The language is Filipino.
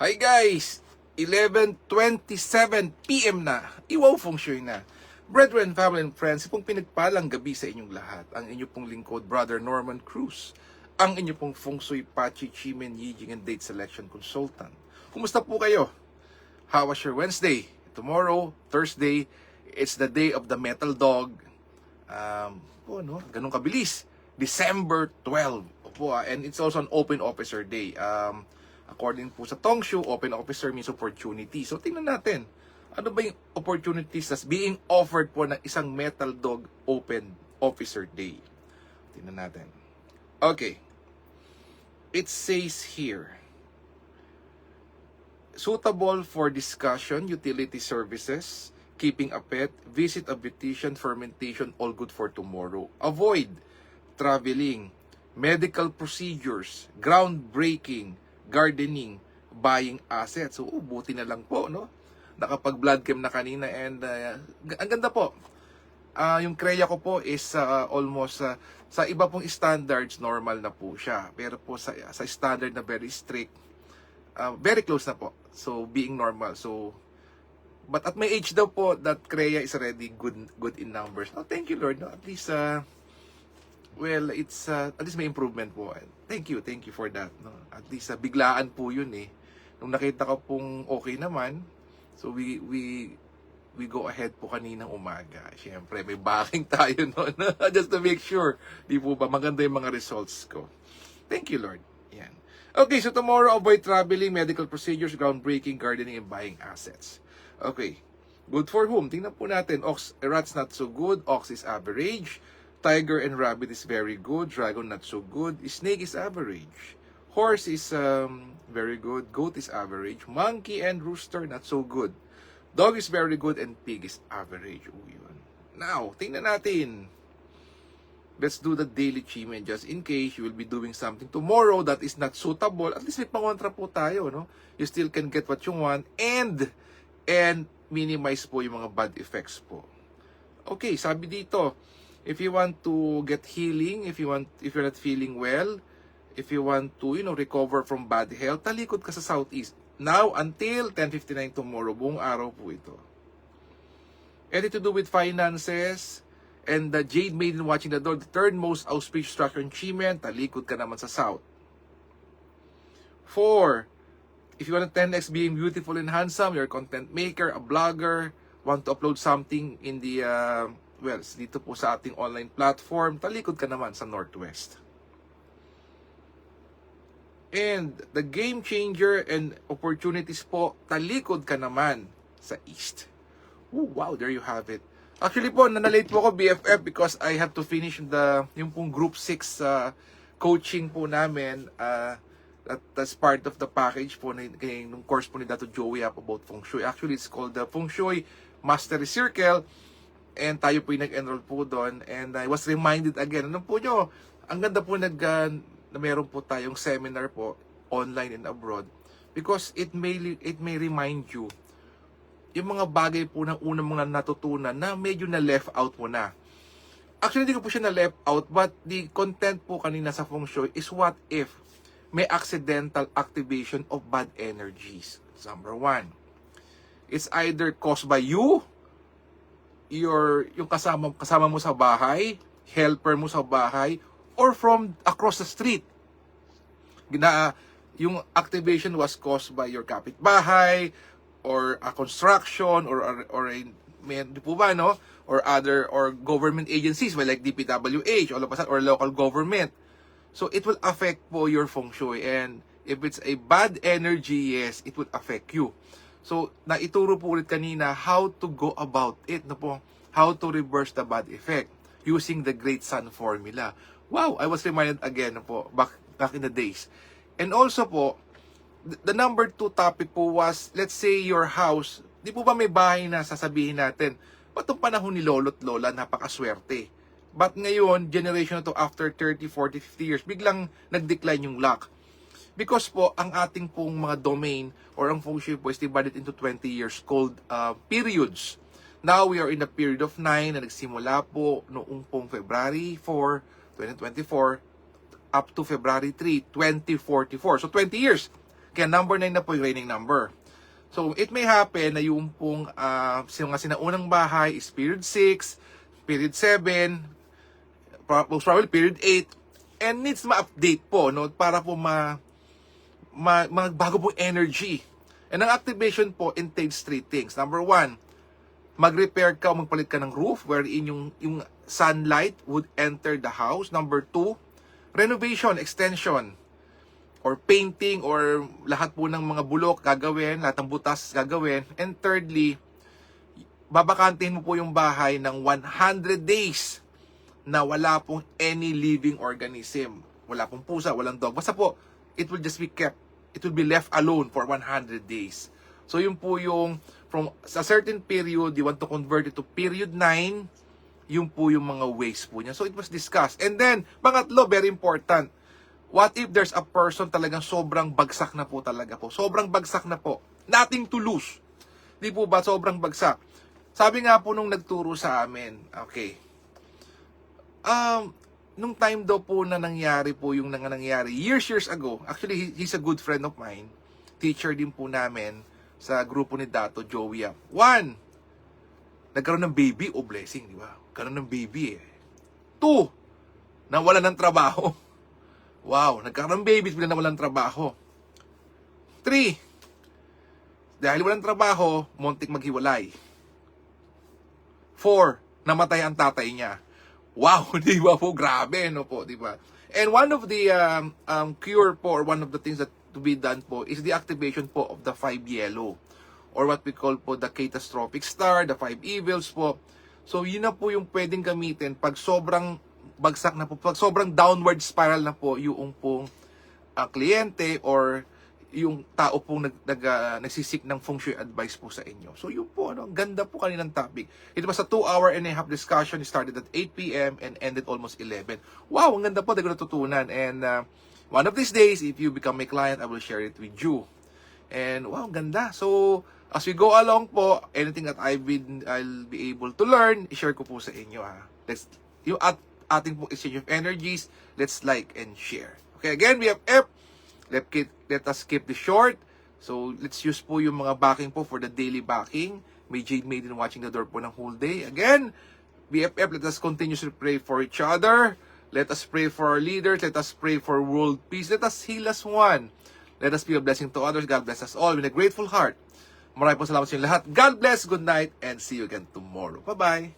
Hi guys! 11:27 PM na. Iwaw feng shui na. Brethren, family and friends, pong pinagpalang gabi sa inyong lahat. Ang inyo pong lingkod, Brother Norman Cruz. Ang inyo pong feng shui, Pachi, Chimen, Yijing, and date selection consultant. Kumusta po kayo? How was your Wednesday? Tomorrow, Thursday, it's the day of the metal dog. Ganun kabilis. December 12. And it's also an open officer day. According po sa Tongshu, open officer means opportunity. So, tingnan natin. Ano ba yung opportunities that's being offered po ng isang Metal Dog Open Officer Day? Tingnan natin. Okay. It says here, suitable for discussion, utility services, keeping a pet, visit a beautician, fermentation, all good for tomorrow. Avoid traveling, medical procedures, groundbreaking, gardening, buying assets. So, buti na lang po, no? Nakapag-blood chem na kanina and ang ganda po. Yung kreya ko po is almost sa iba pong standards, normal na po siya. Pero po sa standard na very strict, very close na po. So, being normal. So, but at my age daw po, that kreya is already good in numbers. Oh, thank you, Lord. No? At least, it's at least may improvement po. Thank you for that. No? At least biglaan po yun eh. Nung nakita ko pong okay naman, so we go ahead po kaninang umaga. Siyempre, may backing tayo noon. Just to make sure, di po ba, maganda yung mga results ko. Thank you, Lord. Yan. Okay, so tomorrow, avoid traveling, medical procedures, groundbreaking, gardening, and buying assets. Okay. Good for whom? Tingnan po natin. Rat's not so good. Ox is average. Tiger and rabbit is very good. Dragon not so good. Snake is average. Horse is very good. Goat is average. Monkey and rooster not so good. Dog is very good and pig is average. Yun. Now, tingnan natin. Let's do the daily chimen just in case you will be doing something tomorrow that is not suitable. At least may pangontra po tayo, no? You still can get what you want and minimize po yung mga bad effects po. Okay, sabi dito, if you want to get healing, if you're not feeling well, if you want to, recover from bad health, talikod ka sa southeast. Now, until 10:59 tomorrow, buong araw po ito. Anything to do with finances, and the Jade Maiden watching the door, the third most auspicious structure in Chimen, talikod ka naman sa south. 4. If you want to 10x being beautiful and handsome, you're a content maker, a blogger, want to upload something in the, dito po sa ating online platform, talikod ka naman sa northwest. And the game changer and opportunities po, talikod ka naman sa east. Ooh, wow, there you have it. Actually po, nanalate po ako BFF because I have to finish yung pong group 6 coaching po namin. That's part of the package po nung course po ni Dato Joey about Feng Shui. Actually, it's called the Feng Shui Mastery Circle. And tayo po yung nag-enroll po doon. And I was reminded again, ano po nyo, ang ganda po na meron po tayong seminar po, online and abroad. Because it may remind you, yung mga bagay po ng unang mga natutunan na medyo na left out mo na. Actually, hindi ko po siya na left out, but the content po kanina sa Feng Shui is what if may accidental activation of bad energies. Number 1. It's either caused by you, yung kasama mo sa bahay, helper mo sa bahay, or from across the street. Yung activation was caused by your kapitbahay, or a construction, or di po ba, no? Or government agencies, like DPWH, all of a sudden, or local government. So, it will affect po your Feng Shui. And if it's a bad energy, yes, it will affect you. So, naituro po ulit kanina how to go about it, no po? How to reverse the bad effect using the Great Sun Formula. Wow, I was reminded again po, back in the days. And also po, the number 2 topic po was, let's say your house, di po ba may bahay na sasabihin natin, patong panahon ni lolo't lola, napakaswerte. But ngayon, generation na to after 30, 40, 50 years, biglang nag-decline yung luck. Because po, ang ating pong mga domain or ang Feng Shui po is divided into 20 years called periods. Now, we are in the period of 9 na nagsimula po noong pong February 4, 2024 up to February 3, 2044. So, 20 years. Kaya number 9 na po yung reigning number. So, it may happen na yung pong mga sinaunang bahay is period 6, period 7, most probably period 8, and needs ma-update po, no? Para po magbago pong energy. And ang activation po entails 3 things. Number 1, mag-repair ka o magpalit ka ng roof wherein yung sunlight would enter the house. Number 2, renovation, extension, or painting, or lahat po ng mga bulok gagawin, lahat ng butas gagawin. And thirdly, babakantihin mo po yung bahay ng 100 days na wala pong any living organism. Wala pong pusa, walang dog. Basta po, it will just be kept. It will be left alone for 100 days. So yun po yung, from a certain period, you want to convert it to period 9, yun po yung mga ways po niya. So it was discussed. And then, pangatlo, very important, what if there's a person talagang sobrang bagsak na po talaga po? Sobrang bagsak na po. Nothing to lose. Di po ba? Sobrang bagsak. Sabi nga po nung nagturo sa amin, okay, nung time daw po na nangyari po yung nangyari, years ago, actually, he's a good friend of mine, teacher din po namin sa grupo ni Dato Joey Yap. 1, nagkaroon ng baby, blessing, di ba? Nagkaroon ng baby eh. 2, nawala ng trabaho. Wow, nagkaroon ng babies, bila nawalan ng trabaho. 3, dahil walang trabaho, muntik maghiwalay. 4, namatay ang tatay niya. Wow, di ba po? Grabe, no po, di ba? And one of the cure po, or one of the things that to be done po, is the activation po of the 5 yellow, or what we call po the catastrophic star, the 5 evils po. So, yun na po yung pwedeng gamitin pag sobrang bagsak na po, pag sobrang downward spiral na po yung pong kliyente or yung tao pong nagsisik ng feng shui advice po sa inyo. So yun po, ang ganda po kaninang topic. It was a 2.5-hour discussion. It started at 8 p.m. and ended almost 11. Wow, ang ganda po, dahil ko natutunan. And one of these days, if you become my client, I will share it with you. And wow, ang ganda. So as we go along po, anything that I'll be able to learn, i-share ko po sa inyo. Yung ating po exchange of energies, let's like and share. Okay, again, we have F. Let us keep this short. So, let's use po yung mga backing po for the daily backing. May Jade Maiden watching the door po ng whole day. Again, BFF, let us continuously pray for each other. Let us pray for our leaders. Let us pray for world peace. Let us heal as one. Let us be a blessing to others. God bless us all with a grateful heart. Maraming po salamat sa inyo lahat. God bless, good night, and see you again tomorrow. Bye-bye.